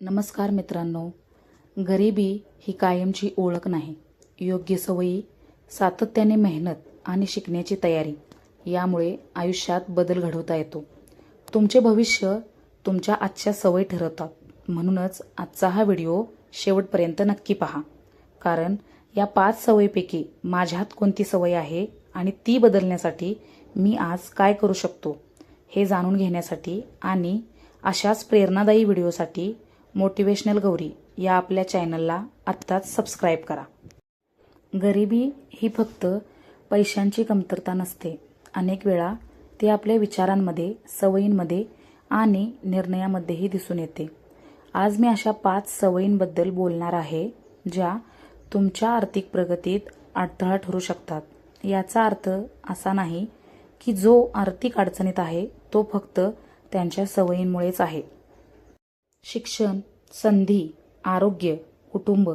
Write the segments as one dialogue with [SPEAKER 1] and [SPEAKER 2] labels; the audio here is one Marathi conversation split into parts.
[SPEAKER 1] नमस्कार मित्रांनो. गरिबी ही कायमची ओळख नाही. योग्य सवयी, सातत्याने मेहनत आणि शिकण्याची तयारी यामुळे आयुष्यात बदल घडवता येतो. तुमचे भविष्य तुमच्या आजच्या सवयी ठरवतात. म्हणूनच आजचा हा व्हिडिओ शेवटपर्यंत नक्की पहा. कारण या 5 सवयीपैकी माझ्यात कोणती सवय आहे आणि ती बदलण्यासाठी मी आज काय करू शकतो हे जाणून घेण्यासाठी आणि अशाच प्रेरणादायी व्हिडिओसाठी मोटिवेशनल गौरी या आपल्या चॅनलला आत्ताच सबस्क्राईब करा. गरिबी ही फक्त पैशांची कमतरता नसते. अनेक वेळा ती आपल्या विचारांमध्ये, सवयींमध्ये आणि निर्णयामध्येही दिसून येते. आज मी अशा 5 सवयींबद्दल बोलणार आहे ज्या तुमच्या आर्थिक प्रगतीत अडथळा ठरू शकतात. याचा अर्थ असा नाही की जो आर्थिक अडचणीत आहे तो फक्त त्यांच्या सवयींमुळेच आहे. शिक्षण, संधी, आरोग्य, कुटुंब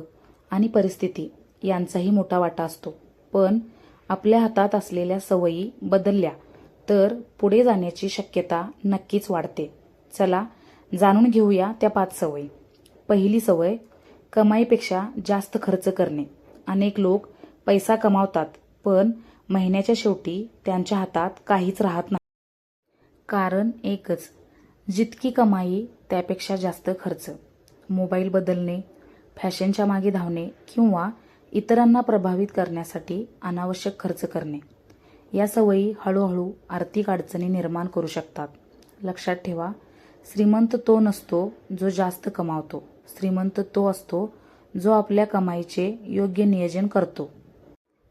[SPEAKER 1] आणि परिस्थिती यांचाही मोठा वाटा असतो. पण आपल्या हातात असलेल्या सवयी बदलल्या तर पुढे जाण्याची शक्यता नक्कीच वाढते. चला जाणून घेऊया त्या 5 सवयी. पहिली सवय, कमाईपेक्षा जास्त खर्च करणे. अनेक लोक पैसा कमावतात पण महिन्याच्या शेवटी त्यांच्या हातात काहीच राहत नाही. कारण एकच, जितकी कमाई त्यापेक्षा जास्त खर्च. मोबाईल बदलणे, फॅशनच्या मागे धावणे किंवा इतरांना प्रभावित करण्यासाठी अनावश्यक खर्च करणे. या सवयी हळूहळू आर्थिक अडचणी निर्माण करू शकतात. लक्षात ठेवा, श्रीमंत तो नसतो जो जास्त कमावतो. श्रीमंत तो असतो जो आपल्या कमाईचे योग्य नियोजन करतो.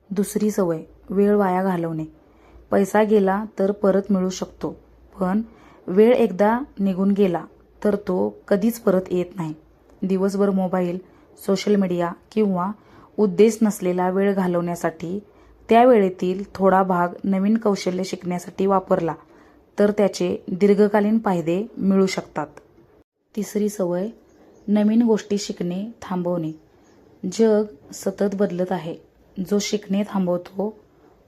[SPEAKER 1] दुसरी सवय, वेळ वाया घालवणे. पैसा गेला तर परत मिळू शकतो, पण वेळ एकदा निघून गेला तर तो कधीच परत येत नाही. दिवसभर मोबाईल, सोशल मीडिया किंवा उद्देश नसलेला वेळ घालवण्यासाठी त्या वेळेतील थोडा भाग नवीन कौशल्य शिकण्यासाठी वापरला तर त्याचे दीर्घकालीन फायदे मिळू शकतात. तिसरी सवय, नवीन गोष्टी शिकणे थांबवणे. जग सतत बदलत आहे. जो शिकणे थांबवतो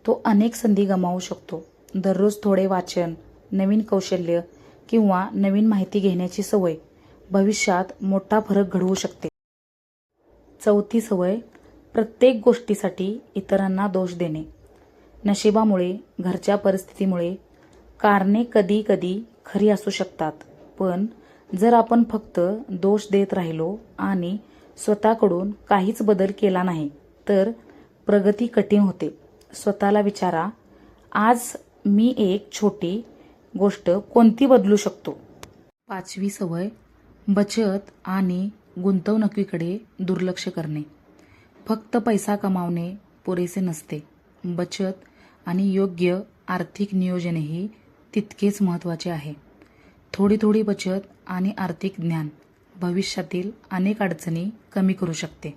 [SPEAKER 1] तो अनेक संधी गमावू शकतो. दररोज थोडे वाचन, नवीन कौशल्य किंवा नवीन माहिती घेण्याची सवय भविष्यात मोठा फरक घडवू शकते. चौथी सवय, प्रत्येक गोष्टीसाठी इतरांना दोष देणे. नशिबामुळे, घरच्या परिस्थितीमुळे कारणे कधी कधी खरी असू शकतात, पण जर आपण फक्त दोष देत राहिलो आणि स्वतःकडून काहीच बदल केला नाही तर प्रगती कठीण होते. स्वतःला विचारा, आज मी एक छोटी गोष्ट कोणती बदलू शकतो. 5वी सवय, बचत आणि गुंतवणुकीकडे दुर्लक्ष करणे. फक्त पैसा कमावणे पुरेसे नसते. बचत आणि योग्य आर्थिक नियोजनही तितकेच महत्त्वाचे आहे. थोडी थोडी बचत आणि आर्थिक ज्ञान भविष्यातील अनेक अडचणी कमी करू शकते.